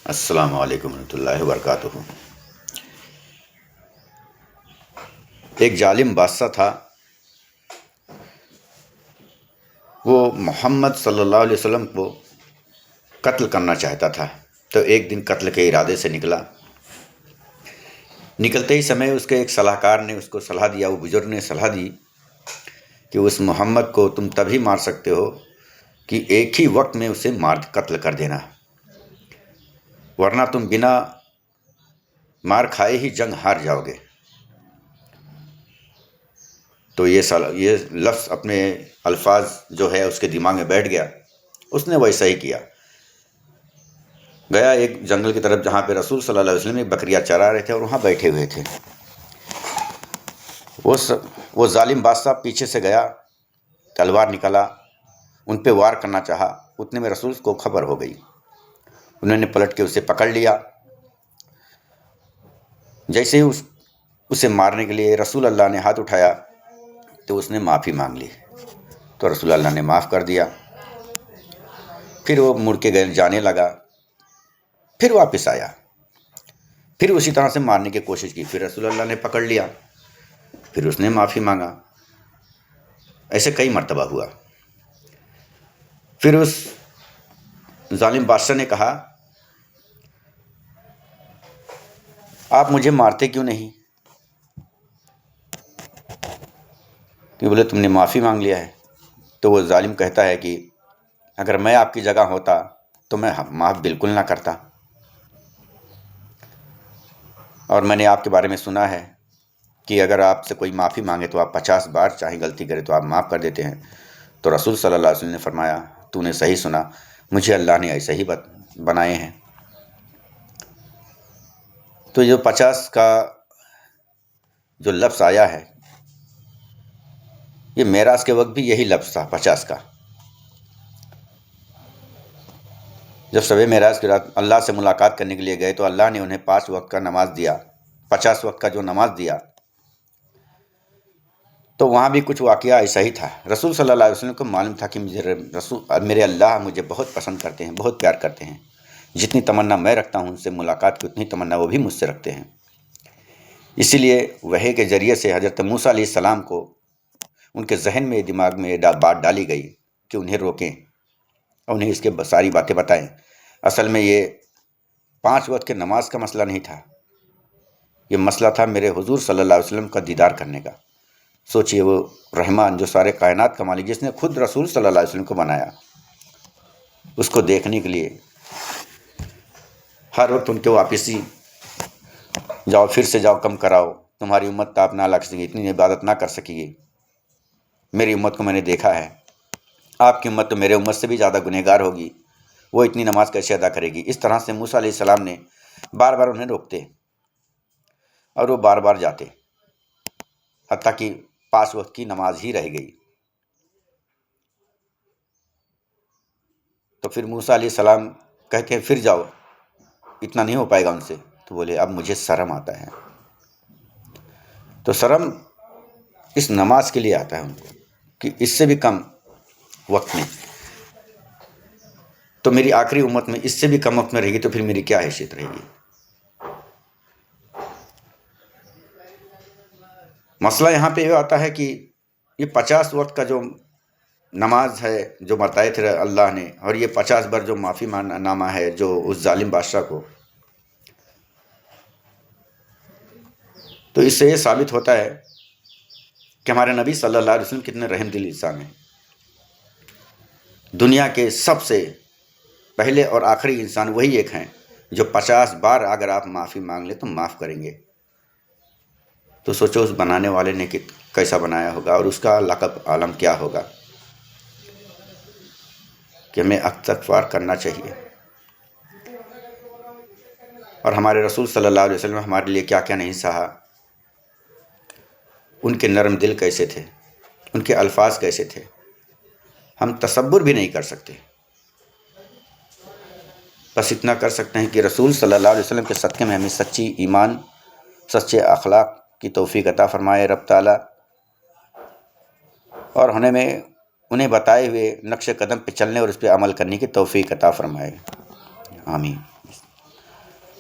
السلام علیکم ورحمۃ اللہ وبرکاتہ۔ ایک ظالم بادشاہ تھا، وہ محمد صلی اللہ علیہ وسلم کو قتل کرنا چاہتا تھا۔ تو ایک دن قتل کے ارادے سے نکلتے ہی سمے اس کے ایک صلاح کار نے اس کو صلاح دیا، وہ بزرگ نے صلاح دی کہ اس محمد کو تم تبھی مار سکتے ہو کہ ایک ہی وقت میں اسے قتل کر دینا، ورنہ تم بنا مار کھائے ہی جنگ ہار جاؤ گے۔ تو یہ لفظ اپنے الفاظ جو ہے اس کے دماغ میں بیٹھ گیا، اس نے ویسا ہی کیا۔ گیا ایک جنگل کی طرف جہاں پہ رسول صلی اللہ علیہ وسلم ایک بکریاں چرا رہے تھے اور وہاں بیٹھے ہوئے تھے۔ وہ ظالم بادشاہ پیچھے سے گیا، تلوار نکالا، ان پہ وار کرنا چاہا۔ اتنے میں رسول کو خبر ہو گئی، انہوں نے پلٹ کے اسے پکڑ لیا۔ جیسے ہی اسے مارنے کے لیے رسول اللہ نے ہاتھ اٹھایا تو اس نے معافی مانگ لی، تو رسول اللہ نے معاف کر دیا۔ پھر وہ مڑ کے جانے لگا، پھر واپس آیا، پھر اسی طرح سے مارنے کی کوشش کی، پھر رسول اللہ نے پکڑ لیا، پھر اس نے معافی مانگا۔ ایسے کئی مرتبہ ہوا۔ پھر اس ظالم بادشاہ نے کہا، آپ مجھے مارتے کیوں نہیں؟ کہ بولے تم نے معافی مانگ لیا ہے۔ تو وہ ظالم کہتا ہے کہ اگر میں آپ کی جگہ ہوتا تو میں معاف بالکل نہ کرتا، اور میں نے آپ کے بارے میں سنا ہے کہ اگر آپ سے کوئی معافی مانگے تو آپ 50 بار چاہے غلطی کرے تو آپ معاف کر دیتے ہیں۔ تو رسول صلی اللہ علیہ وسلم نے فرمایا، تو نے صحیح سنا، مجھے اللہ نے ایسے ہی بنائے ہیں۔ تو جو 50 کا جو لفظ آیا ہے، یہ معراج کے وقت بھی یہی لفظ تھا 50 کا۔ جب شب معراج کی رات اللہ سے ملاقات کرنے کے لیے گئے تو اللہ نے انہیں 5 وقت کا نماز دیا، 50 وقت کا جو نماز دیا، تو وہاں بھی کچھ واقعہ ایسا ہی تھا۔ رسول صلی اللہ علیہ وسلم کو معلوم تھا کہ میرے اللہ مجھے بہت پسند کرتے ہیں، بہت پیار کرتے ہیں، جتنی تمنا میں رکھتا ہوں ان سے ملاقات کی اتنی تمنا وہ بھی مجھ سے رکھتے ہیں۔ اسی لیے وحی کے ذریعے سے حضرت موسیٰ علیہ السلام کو ان کے ذہن میں دماغ میں بات ڈالی گئی کہ انہیں روکیں اور انہیں اس کے ساری باتیں بتائیں۔ اصل میں یہ 5 وقت کے نماز کا مسئلہ نہیں تھا، یہ مسئلہ تھا میرے حضور صلی اللہ علیہ وسلم کا دیدار کرنے کا۔ سوچئے وہ رحمان جو سارے کائنات کا مالک، جس نے خود رسول صلی اللہ علیہ وسلم کو بنایا، اس کو دیکھنے کے لیے ہر وقت ان کے واپسی جاؤ، پھر سے جاؤ، کم کراؤ، تمہاری امت تاپ نہ لگ سکے، اتنی عبادت نہ کر سکے گی، میری امت کو میں نے دیکھا ہے، آپ کی امت تو میرے امت سے بھی زیادہ گنہگار ہوگی، وہ اتنی نماز کیسے ادا کرے گی؟ اس طرح سے موسیٰ علیہ السلام نے بار بار انہیں روکتے اور وہ بار بار جاتے، حتیٰ کہ 5 وقت کی نماز ہی رہ گئی۔ تو پھر موسیٰ علیہ السلام کہتے ہیں پھر جاؤ، اتنا نہیں ہو پائے گا ان سے۔ تو بولے اب مجھے شرم آتا ہے۔ تو شرم اس نماز کے لیے آتا ہے ان کو کہ اس سے بھی کم وقت میں تو میری آخری امت میں اس سے بھی کم وقت میں رہے گی، تو پھر میری کیا حیثیت رہے گی؟ مسئلہ یہاں پہ یہ آتا ہے کہ یہ 50 وقت کا جو نماز ہے جو بتائے تھے اللہ نے، اور یہ 50 بار جو معافی نامہ ہے جو اس ظالم بادشاہ کو، تو اس سے یہ ثابت ہوتا ہے کہ ہمارے نبی صلی اللہ علیہ وسلم کتنے رحم دل انسان ہیں۔ دنیا کے سب سے پہلے اور آخری انسان وہی ایک ہیں جو 50 بار اگر آپ معافی مانگ لیں تو معاف کریں گے۔ تو سوچو اس بنانے والے نے کیسا بنایا ہوگا، اور اس کا لقب عالم کیا ہوگا کہ ہمیں استغفار کرنا چاہیے۔ اور ہمارے رسول صلی اللہ علیہ وسلم ہمارے لیے کیا کیا نہیں سہا، ان کے نرم دل کیسے تھے، ان کے الفاظ کیسے تھے، ہم تصور بھی نہیں کر سکتے۔ بس اتنا کر سکتے ہیں کہ رسول صلی اللہ علیہ وسلم کے صدقے میں ہمیں سچی ایمان، سچے اخلاق کی توفیق عطا فرمائے رب تعالیٰ، اور انہیں بتائے ہوئے نقش قدم پہ چلنے اور اس پہ عمل کرنے کی توفیق عطا فرمائے، آمین۔